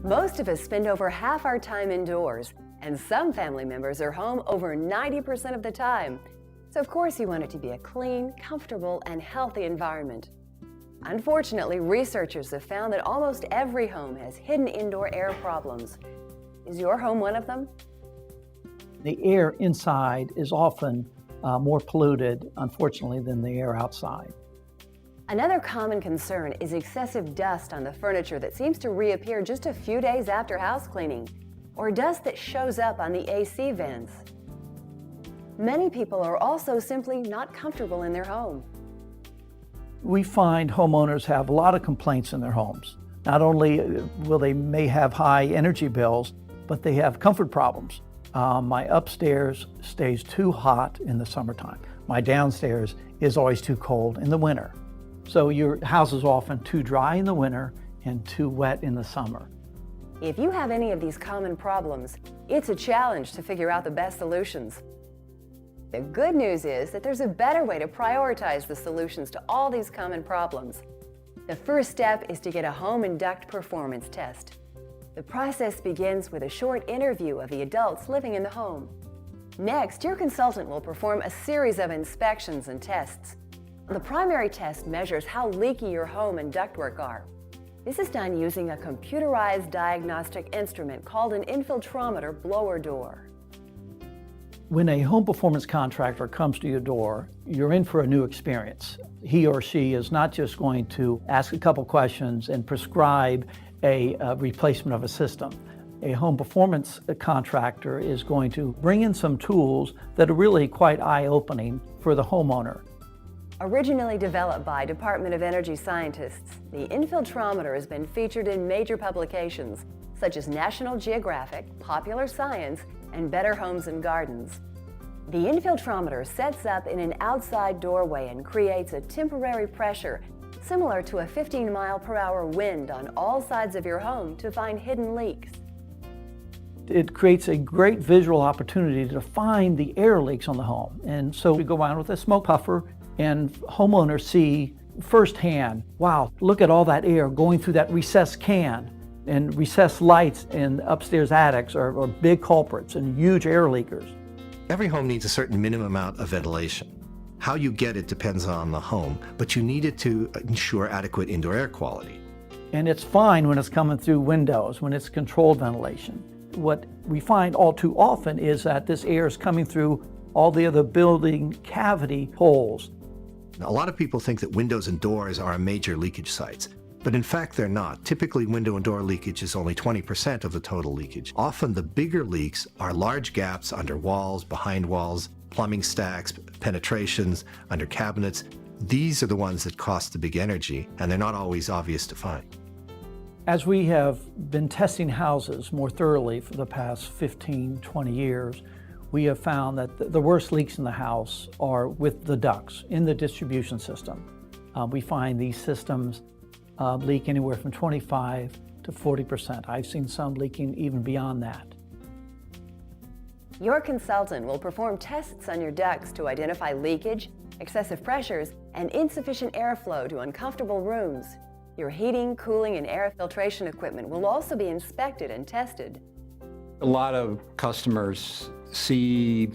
Most of us spend over half our time indoors, and some family members are home over 90% of the time. So of course you want it to be a clean, comfortable, and healthy environment. Unfortunately, researchers have found that almost every home has hidden indoor air problems. Is your home one of them? The air inside is often more polluted, unfortunately, than the air outside. Another common concern is excessive dust on the furniture that seems to reappear just a few days after house cleaning, or dust that shows up on the AC vents. Many people are also simply not comfortable in their home. We find homeowners have a lot of complaints in their homes. Not only will they may have high energy bills, but they have comfort problems. My upstairs stays too hot in the summertime. My downstairs is always too cold in the winter. So your house is often too dry in the winter and too wet in the summer. If you have any of these common problems, it's a challenge to figure out the best solutions. The good news is that there's a better way to prioritize the solutions to all these common problems. The first step is to get a home and duct performance test. The process begins with a short interview of the adults living in the home. Next, your consultant will perform a series of inspections and tests. The primary test measures how leaky your home and ductwork are. This is done using a computerized diagnostic instrument called an infiltrometer blower door. When a home performance contractor comes to your door, you're in for a new experience. He or she is not just going to ask a couple questions and prescribe a replacement of a system. A home performance contractor is going to bring in some tools that are really quite eye-opening for the homeowner. Originally developed by Department of Energy scientists, the infiltrometer has been featured in major publications such as National Geographic, Popular Science, and Better Homes and Gardens. The infiltrometer sets up in an outside doorway and creates a temporary pressure similar to a 15-mile-per-hour wind on all sides of your home to find hidden leaks. It creates a great visual opportunity to find the air leaks on the home. And so we go around with a smoke puffer and homeowners see firsthand, wow, look at all that air going through that recessed can. And recessed lights in upstairs attics are big culprits and huge air leakers. Every home needs a certain minimum amount of ventilation. How you get it depends on the home, but you need it to ensure adequate indoor air quality. And it's fine when it's coming through windows, when it's controlled ventilation. What we find all too often is that this air is coming through all the other building cavity holes. Now, a lot of people think that windows and doors are major leakage sites, but in fact they're not. Typically, window and door leakage is only 20% of the total leakage. Often the bigger leaks are large gaps under walls, behind walls, plumbing stacks, penetrations, under cabinets. These are the ones that cost the big energy, and they're not always obvious to find. As we have been testing houses more thoroughly for the past 15, 20 years, we have found that the worst leaks in the house are with the ducts in the distribution system. We find these systems leak anywhere from 25 to 40%. I've seen some leaking even beyond that. Your consultant will perform tests on your ducts to identify leakage, excessive pressures, and insufficient airflow to uncomfortable rooms. Your heating, cooling, and air filtration equipment will also be inspected and tested. A lot of customers see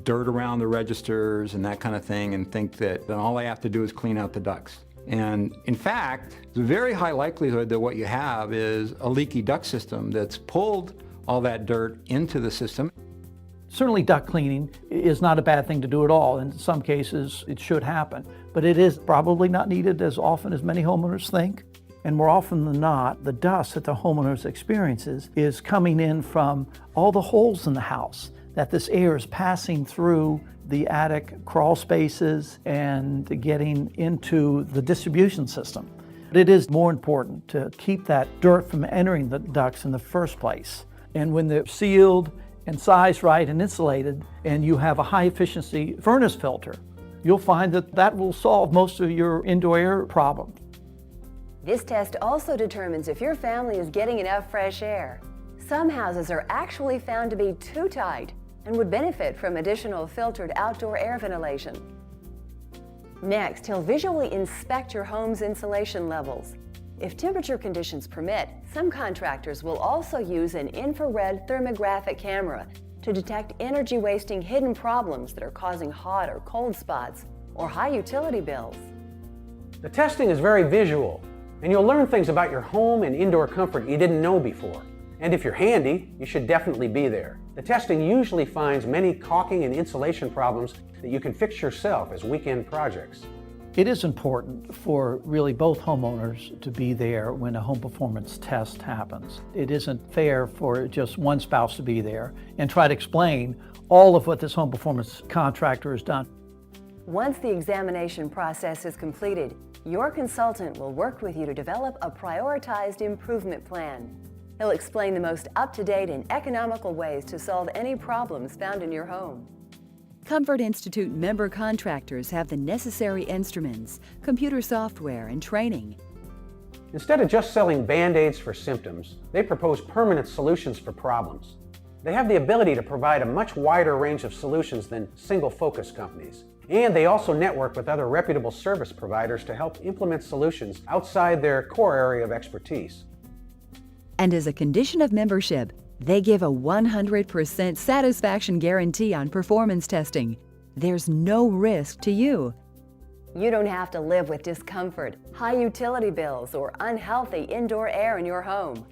dirt around the registers and that kind of thing and think that then all they have to do is clean out the ducts. And in fact, there's a very high likelihood that what you have is a leaky duct system that's pulled all that dirt into the system. Certainly duct cleaning is not a bad thing to do at all. In some cases, it should happen, but it is probably not needed as often as many homeowners think. And more often than not, the dust that the homeowners experiences is coming in from all the holes in the house, that this air is passing through the attic crawl spaces and getting into the distribution system. It is more important to keep that dirt from entering the ducts in the first place. And when they're sealed and sized right and insulated, and you have a high efficiency furnace filter, you'll find that that will solve most of your indoor air problems. This test also determines if your family is getting enough fresh air. Some houses are actually found to be too tight and would benefit from additional filtered outdoor air ventilation. Next, he'll visually inspect your home's insulation levels. If temperature conditions permit, some contractors will also use an infrared thermographic camera to detect energy-wasting hidden problems that are causing hot or cold spots or high utility bills. The testing is very visual, and you'll learn things about your home and indoor comfort you didn't know before. And if you're handy, you should definitely be there. The testing usually finds many caulking and insulation problems that you can fix yourself as weekend projects. It is important for really both homeowners to be there when a home performance test happens. It isn't fair for just one spouse to be there and try to explain all of what this home performance contractor has done. Once the examination process is completed, your consultant will work with you to develop a prioritized improvement plan. He'll explain the most up-to-date and economical ways to solve any problems found in your home. Comfort Institute member contractors have the necessary instruments, computer software, and training. Instead of just selling Band-Aids for symptoms, they propose permanent solutions for problems. They have the ability to provide a much wider range of solutions than single-focus companies. And they also network with other reputable service providers to help implement solutions outside their core area of expertise. And as a condition of membership, they give a 100% satisfaction guarantee on performance testing. There's no risk to you. You don't have to live with discomfort, high utility bills, or unhealthy indoor air in your home.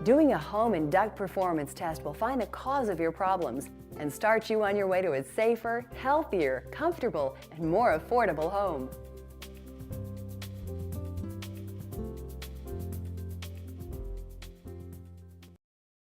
Doing a home and duct performance test will find the cause of your problems and start you on your way to a safer, healthier, comfortable, and more affordable home.